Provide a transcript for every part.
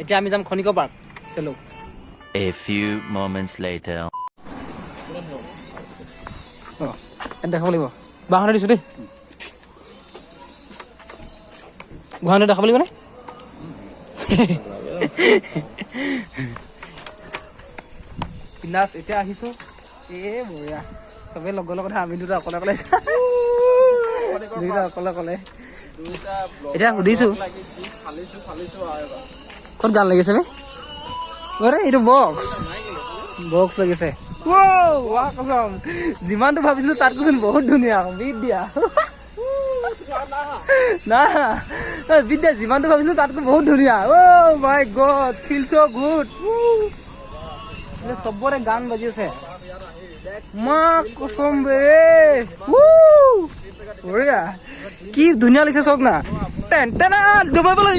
এতিয়া আমি যাম খনিকৰ পাৰ্ক চলো A few moments later দেখাব লাগিব বাহনে দিছো দেই গুৱাহাটী দেখাব লাগিব নে পিলাস এতিয়া আহিছো বঢ়িয়া চবে লগৰ লগত আমি দুটা অকলে অকলে অকলে অকলে এতিয়া সুধিছো ক'ত গান লাগিছে এইটো বক্স লাগিছে যিমানটো ভাবিছিলো তাত কৈছোন বহুত ধুনীয়া বিট দিয়া না বিদ্যা যিমানটো ভাবিছিলো তাতকৈ বহুত ধুনীয়া মাই গড ফিল চ গুড চবৰে গান বাজি আছে মা কসম বে বঢ়িয়া কি ধুনীয়া লাগিছে চক না ডুবাই পেলাই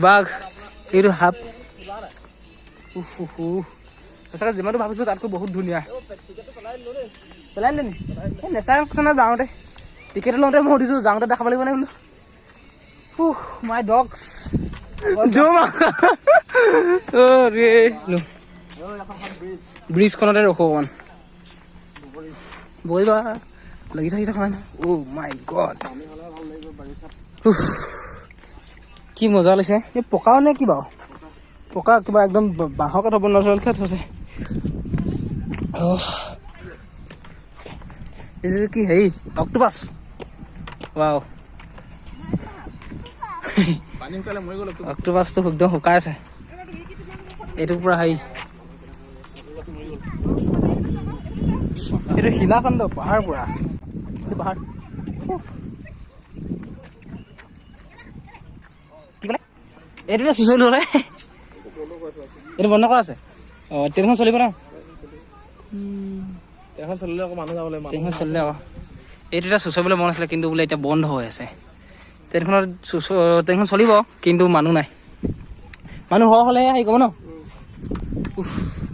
বাঘ এইটো সাপ সঁচাকৈ যিমানটো ভাবিছো তাতকৈ বহুত ধুনীয়া পেলাই দিলে নি নেচাই কৈছে না যাওঁতে টিকেট লওঁতে মই সুধিছো যাওঁতে দেখাব লাগিব নে বোলো মাই ডগছ ব্ৰিজখনতে ৰখো অকণমান বহিবা লাগি থাকি থকা নাই মাই গড কি মজা লাগিছে এই পকাও নে কি বাৰু পকা কিবা একদম বাঁহৰ কাঠ বনোৱা চলছে থৈছে কি হেৰি অক্টোপাছ ৱাও অক্টোপাছটো একদম শুকাই আছে এইটো পুৰা হেৰি এইটো শিলাখণ্ড পাহাৰ পুৰা পাহাৰ এইটোকে চুচৰি ল'লে এইটো বন্ধ কৰা আছে ট্ৰেইনখন চলিব ন ট্ৰেইনখন চলিলে আকৌ মানুহ যাব লাগিব ট্ৰেইনখন চলিলে আকৌ এইটো এতিয়া চুচৰিবলৈ মন আছিলে কিন্তু বোলে এতিয়া বন্ধ হৈ আছে ট্ৰেইনখন চলিব কিন্তু মানুহ নাই মানুহ হ'লে হেৰি ক'ব ন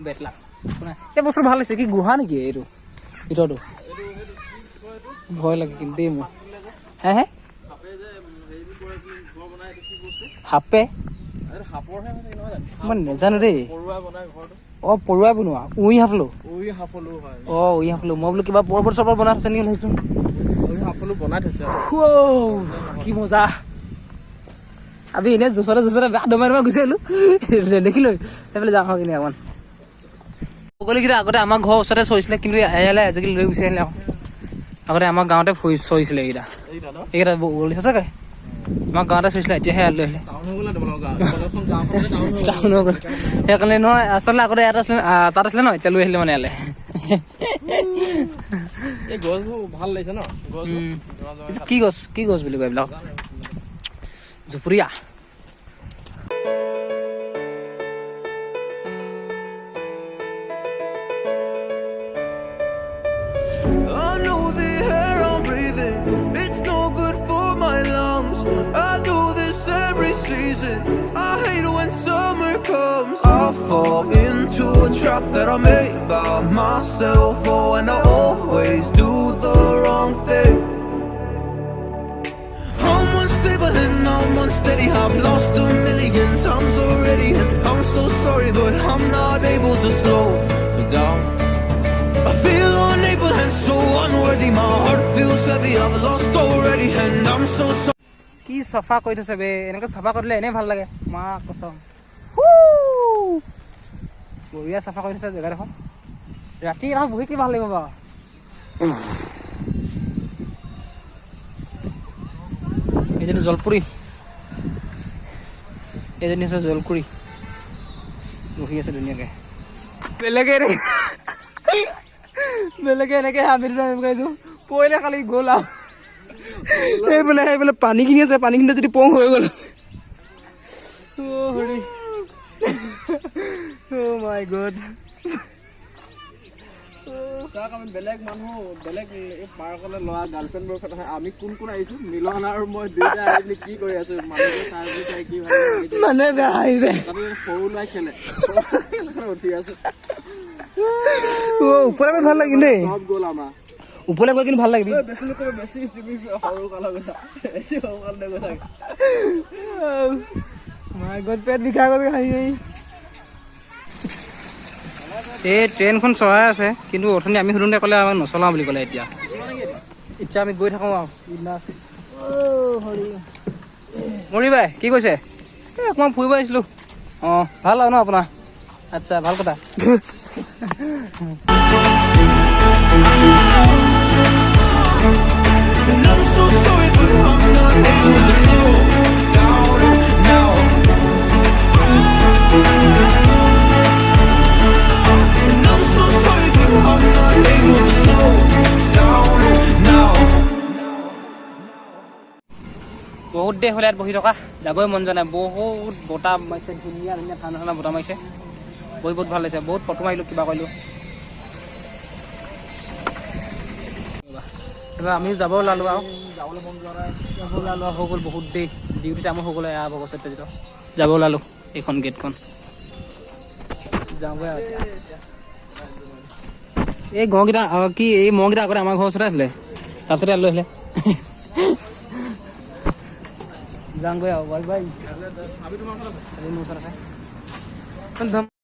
বেট লাগ এই বস্তু ভাল হৈছে কি গুহা নেকি এইটো ভিতৰটো ভয় লাগে কিন্তু দেই মোৰ হে সাপে মই নাজানো দেই পৰুৱাই বনোৱা উই সাফলো মই বোলো কিবা পৰ্বত চৰ্বত বনাই থৈছে নেকি ভাবিছো কি মজা আমি এনেই জোচৰে বেয়া দমাই গুচি আহিলো দেখিলো সেইফালে যাওঁ কিনে অকণমান সকলোকেইটা আগতে আমাৰ ঘৰৰ ওচৰতে চৰিছিলে কিন্তু এয়ালে আজিকালি লৈ গুচি আহিলে আগতে আমাৰ গাঁৱতে চৰিছিলে এইকেইটা সঁচাকৈ আমাৰ গাঁৱতে চৰিছিলে এতিয়াহে ইয়াত লৈ আহিলে টাউন হৈ গ'ল সেইকাৰণে নহয় আচলতে আগতে ইয়াত আছিলে তাত আছিলে ন এতিয়া লৈ আহিলে মানে ইয়ালৈ ভাল লাগিছে ন কি গছ বুলি কয় এইবিলাক দুপৰীয়া Fall into a trap that I made by myself. Oh, and I always do the wrong thing. I'm unstable and I'm unsteady. I've lost a million times already, and I'm so sorry, but I'm not able to slow down. I feel unable and so unworthy. My heart feels heavy. I've lost already, and I'm so sorry. কি চাফা কৰি থৈছে বে এনেকৈ চাফা কৰিলে এনেই ভাল লাগে মা কসম বঢ়িয়া চাফা কৰি থৈছে জেগাডোখৰ ৰাতি এখন বহি কি ভাল লাগিব বাৰু এইজনী জলপুৰি এজনী আছে জলকুৰি বহি আছে ধুনীয়াকৈ বেলেগে এনেকৈ আমি দুটা পৰিলে খালি গ'ল আৰু এইফালে পানীখিনি আছে পানীখিনি যদি পং হৈ গ'ল হৰি মাই গড আমি বেলেগ মানুহ বেলেগ পাৰ্কলৈ লোৱা গাৰ্লফ্ৰেণ্ডবোৰৰ কথা আমি কোন আহিছো মিলন আৰু মই দুইটা কি কৰি আছো মানে বেয়া আহিছে সৰু ল'ৰাই খেলে উঠি আছো ওপৰত ভাল লাগিল দেই চব গ'ল আমাৰ ওপৰলৈ গৈ কিন্তু ভাল লাগিবি পেট বিষা কৰি খাই এই ট্ৰেইনখন চলাই আছে কিন্তু অথনি আমি সুধোঁতে ক'লে আমাক নচলাওঁ বুলি ক'লে এতিয়া আমি গৈ থাকোঁ আৰু মৰি বাই কি কৈছে এই অকণমান ফুৰিব আহিছিলোঁ অঁ ভাল আৰু ন আপোনাৰ আচ্ছা ভাল কথা And I'm so sorry, but I'm not able to slow down now. And I'm so sorry, but I'm not able to slow down now. বহুত দেৰি হ'লে ইয়াত বহি থকা যাবই মন যোৱা নাই বহুত বতাহ মাৰিছে ধুনীয়া ধুনীয়া ঠাণ্ডা ঠাণ্ডা বতাহ মাৰিছে বহি বহুত ভাল লাগিছে বহুত ফটো মাৰিলোঁ কিবা কৰিলোঁ এবাৰ আমি যাব ওলালোঁ আৰু যাবলৈ মন যোৱা নাই যাব ওলালোঁ হৈ গ'ল বহুত দেৰি ডিউটি টাইমো হৈ গ'ল এয়া বগৰ চেট যাব ওলালোঁ এইখন গেটখন যাওঁগৈ আৰু এই গঁকেইটা কি এই মহকেইটা আগতে আমাৰ ঘৰৰ ওচৰতে আছিলে তাৰপিছতে ইয়াত লৈ আহিলে যাওঁগৈ আৰু বাই বাই মোৰ ওচৰত আছে